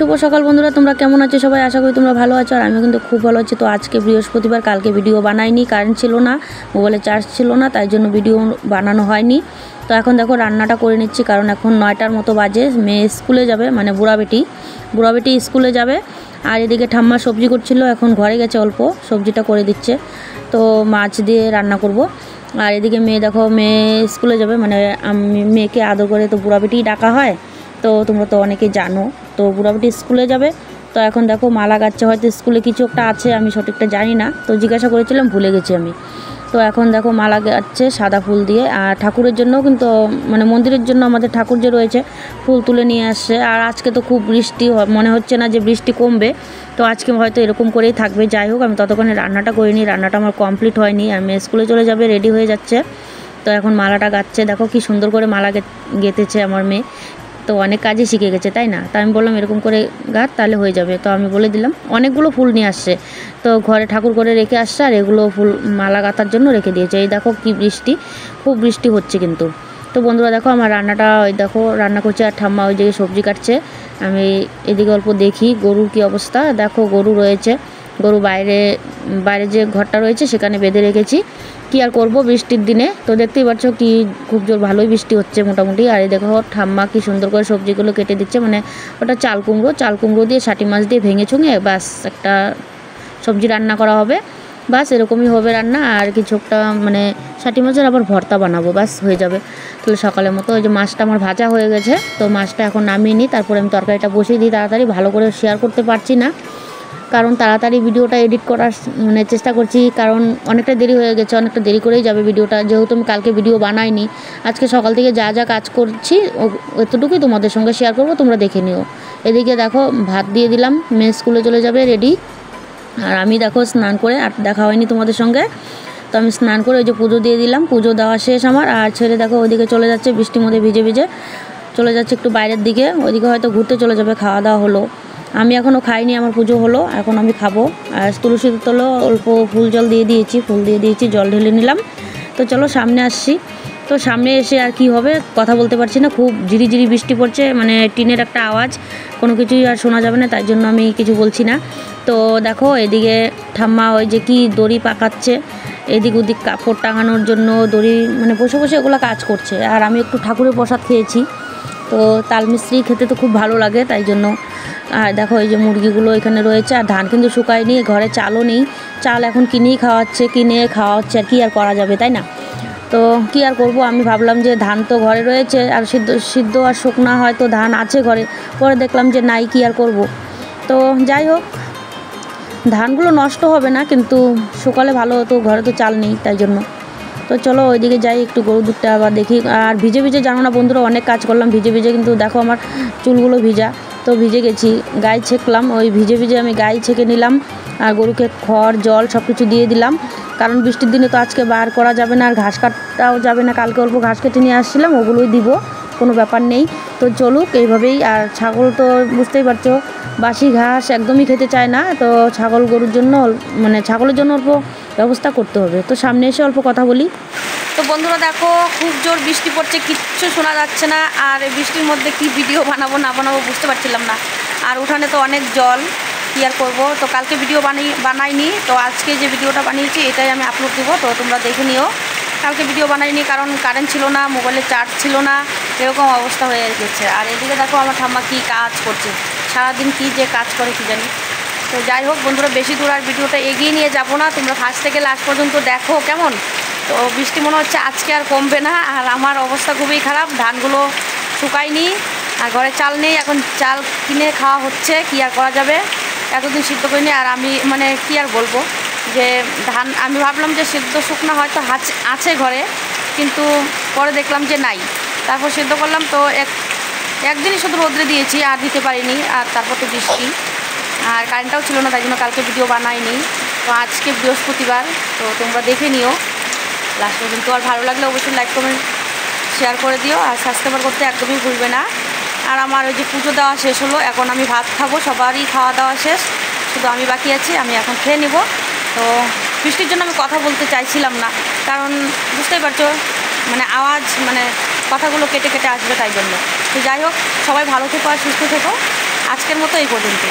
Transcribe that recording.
শুভ সকাল বন্ধুরা, তোমরা কেমন আছো সবাই? আশা করি তোমরা ভালো আছো, আর আমি কিন্তু খুব ভালো আছি। তো আজকে বৃহস্পতিবার, কালকে ভিডিও বানাইনি, কারেন্ট ছিল না, মোবাইলে চার্জ ছিল না, তাই জন্য ভিডিও বানানো হয়নি। তো এখন দেখো রান্নাটা করে নিচ্ছি, কারণ এখন 9টার মতো বাজে। মেয়ে স্কুলে যাবে, মানে বুড়া বেটি স্কুলে যাবে। আর এদিকে ঠাম্মা সবজি করছিল, এখন ঘরে গেছে, অল্প সবজিটা করে দিচ্ছে। তো মাছ দিয়ে রান্না করব। আর এদিকে মেয়ে দেখো, মেয়ে স্কুলে যাবে, মানে আমি মেয়েকে আদর করে তো বুড়া বেটিই ডাকা হয়। তো তোমরা তো অনেকেই জানো। তো বুড়াবেটি স্কুলে যাবে। তো এখন দেখো মালা গাচ্ছে, হয়তো স্কুলে কিছু একটা আছে, আমি সঠিকটা জানি না। তো জিজ্ঞাসা করেছিলাম, ভুলে গেছি আমি। তো এখন দেখো মালা গাচ্ছে সাদা ফুল দিয়ে। আর ঠাকুরের জন্য কিন্তু, মানে মন্দিরের জন্য আমাদের ঠাকুর যে রয়েছে, ফুল তুলে নিয়ে আসছে। আর আজকে তো খুব বৃষ্টি, মনে হচ্ছে না যে বৃষ্টি কমবে। তো আজকে হয়তো এরকম করেই থাকবে। যাই হোক, আমি ততক্ষণে রান্নাটা করিনি, রান্নাটা আমার কমপ্লিট হয়নি। আর মেয়ে স্কুলে চলে যাবে, রেডি হয়ে যাচ্ছে। তো এখন মালাটা গাচ্ছে, দেখো কি সুন্দর করে মালা গেঁথেছে আমার মেয়ে। তো অনেক কাজই শিখে গেছে, তাই না? তো আমি বললাম এরকম করে গাঁথ, তাহলে হয়ে যাবে। তো আমি বলে দিলাম, অনেকগুলো ফুল নিয়ে আসছে। তো ঘরে ঠাকুর করে রেখে আসছে, আর এগুলো ফুল মালা গাঁথার জন্য রেখে দিয়েছে। এই দেখো কি বৃষ্টি, খুব বৃষ্টি হচ্ছে কিন্তু। তো বন্ধুরা দেখো আমার রান্নাটা, ওই দেখো রান্না করছে, আর ঠাম্মা ওই দিকে সবজি কাটছে। আমি এদিকে অল্প দেখি গরুর কি অবস্থা। দেখো গরু রয়েছে, গরু বাইরে যে ঘরটা রয়েছে সেখানে বেঁধে রেখেছি। কি আর করব বৃষ্টির দিনে। তো দেখতেই পাচ্ছ কি খুব জোর ভালোই বৃষ্টি হচ্ছে মোটামুটি। আর এই দেখো ঠাম্মা কি সুন্দর করে সবজিগুলো কেটে দিচ্ছে, মানে ওটা চাল কুমড়ো দিয়ে শাটি মাছ দিয়ে ভেঙে চুঙে বাস একটা সবজি রান্না করা হবে। বাস এরকমই হবে রান্না। আর কিছু একটা মানে শাটি মাছের আবার ভর্তা বানাবো, বাস হয়ে যাবে। তাহলে সকালের মতো। ওই যে মাছটা আমার ভাজা হয়ে গেছে, তো মাছটা এখন নামিয়ে নিই, তারপরে আমি তরকারিটা বসিয়ে দিই তাড়াতাড়ি। ভালো করে শেয়ার করতে পারছি না, কারণ তাড়াতাড়ি ভিডিওটা এডিট করার মানে চেষ্টা করছি, কারণ অনেকটা দেরি হয়ে গেছে, অনেকটা দেরি করেই যাবে ভিডিওটা, যেহেতু আমি কালকে ভিডিও বানাইনি। আজকে সকাল থেকে যা যা কাজ করছি এতটুকুই তোমাদের সঙ্গে শেয়ার করব, তোমরা দেখে নিও। এদিকে দেখো ভাত দিয়ে দিলাম, মেয়ে স্কুলে চলে যাবে রেডি। আর আমি দেখো স্নান করে, আর দেখা হয়নি তোমাদের সঙ্গে। তো আমি স্নান করে ওই যে পুজো দিয়ে দিলাম, পুজো দেওয়া শেষ আমার। আর ছেলে দেখো ওইদিকে চলে যাচ্ছে, বৃষ্টির মধ্যে ভিজে ভিজে চলে যাচ্ছে একটু বাইরের দিকে, ওইদিকে হয়তো ঘুরতে চলে যাবে। খাওয়া দাওয়া হলো, আমি এখনও খাইনি, আমার পুজো হলো, এখন আমি খাবো। আর তুলসীর তলেও অল্প ফুল জল দিয়ে দিয়েছি, জল ঢেলে নিলাম। তো চলো সামনে আসছি। তো সামনে এসে আর কি হবে কথা বলতে পারছি না, খুব ঝিরিঝিরি বৃষ্টি পড়ছে, মানে টিনের একটা আওয়াজ, কোনো কিছুই আর শোনা যাবে না, তাই জন্য আমি কিছু বলছি না। তো দেখো এদিকে ঠাম্মা ওই যে কি দড়ি পাকাচ্ছে, এদিক ওদিক কাপড় টাঙানোর জন্য দড়ি, মানে বসে বসে এগুলো কাজ করছে। আর আমি একটু ঠাকুরের প্রসাদ খেয়েছি, তো তাল মিস্ত্রি খেতে তো খুব ভালো লাগে, তাই জন্য। আর দেখো এই যে মুরগিগুলো এখানে রয়েছে, আর ধান কিন্তু শুকায়নি, ঘরে চালও নেই, চাল এখন কিনে খাওয়াচ্ছে, আর কি আর করা যাবে, তাই না? তো কি আর করব, আমি ভাবলাম যে ধান তো ঘরে রয়েছে, আর সিদ্ধ আর শুকনা হয়তো ধান আছে ঘরে, পরে দেখলাম যে নাই, কি আর করব। তো যাই হোক, ধানগুলো নষ্ট হবে না, কিন্তু শুকালে ভালো হতো, ঘরে তো চাল নেই, তাই জন্য। তো চলো ওইদিকে যাই, একটু গরু দুধটা আবার দেখি। আর ভিজে ভিজে জানো না বন্ধুরা, অনেক কাজ করলাম ভিজে ভিজে, কিন্তু দেখো আমার চুলগুলো ভিজা, তো ভিজে গেছি। গায়ে ছেঁকলাম, ওই ভিজে ভিজে আমি গায়ে ছেঁকে নিলাম। আর গরুকে খড় জল সব কিছু দিয়ে দিলাম, কারণ বৃষ্টির দিনে তো আজকে বার করা যাবে না, আর ঘাস কাটাও যাবে না। কালকে অল্প ঘাস কেটে নিয়ে আসছিলাম, ওগুলোই দিব, কোনো ব্যাপার নেই। তো চলুক এইভাবেই। আর ছাগল তো বুঝতেই পারছো, বাসি ঘাস একদমই খেতে চায় না। তো গরুর জন্য, মানে ছাগলের জন্য অল্প ব্যবস্থা করতে হবে। তো সামনে এসে অল্প কথা বলি। তো বন্ধুরা দেখো, খুব জোর বৃষ্টি পড়ছে, কিচ্ছু শোনা যাচ্ছে না। আর এই বৃষ্টির মধ্যে কি ভিডিও বানাবো না বানাবো বুঝতে পারছিলাম না। আর উঠানে তো অনেক জল, কী আর করবো। তো কালকে ভিডিও বানাইনি, তো আজকে যে ভিডিওটা বানিয়েছি এটাই আমি আপলোড দেবো, তো তোমরা দেখে নিও। কালকে ভিডিও বানাইনি কারণ কারেন্ট ছিল না, মোবাইলে চার্জ ছিল না, এরকম অবস্থা হয়ে গেছে। আর এদিকে দেখো আমার ঠাম্মা কী কাজ করছে, সারাদিন কী যে কাজ করে কী জানি। তো যাই হোক বন্ধুরা, বেশি দূর আর ভিডিওটা এগিয়ে নিয়ে যাবো না, তোমরা ফার্স্ট থেকে লাস্ট পর্যন্ত দেখো কেমন। তো বৃষ্টি মনে হচ্ছে আজকে আর কমবে না। আর আমার অবস্থা খুবই খারাপ, ধানগুলো শুকায়নি, আর ঘরে চাল নেই, এখন চাল কিনে খাওয়া হচ্ছে, কী আর করা যাবে। এতদিন সিদ্ধ করিনি। আর আমি মানে কী আর বলবো, যে ধান আমি ভাবলাম যে সিদ্ধ শুকনা হয়তো আছে ঘরে, কিন্তু পরে দেখলাম যে নাই। তারপর সিদ্ধ করলাম, তো একদিনই শুধু রোদ্রে দিয়েছি, আর দিতে পারিনি। আর তারপর তো বৃষ্টি, আর কারেন্টটাও ছিল না, তাই জন্য কালকে ভিডিও বানাইনি। তো আজকে বৃহস্পতিবার, তো তোমরা দেখে নিও লাস্ট পর্যন্ত। আর ভালো লাগলে অবশ্যই লাইক কমেন্ট শেয়ার করে দিও, আর সাবস্ক্রাইব করতে একদমই ভুলবে না। আর আমার ওই যে পুজো দেওয়া শেষ হলো, এখন আমি ভাত খাবো, সবারই খাওয়া দাওয়া শেষ, শুধু আমি বাকি আছি, আমি এখন খেয়ে নিব। তো বৃষ্টির জন্য আমি কথা বলতে চাইছিলাম না, কারণ বুঝতেই পারছো, মানে আওয়াজ, মানে কথাগুলো কেটে কেটে আসবে, তাই জন্য। তো যাই হোক, সবাই ভালো থেকো আর সুস্থ থেকো। আজকের মতো এই পর্যন্ত।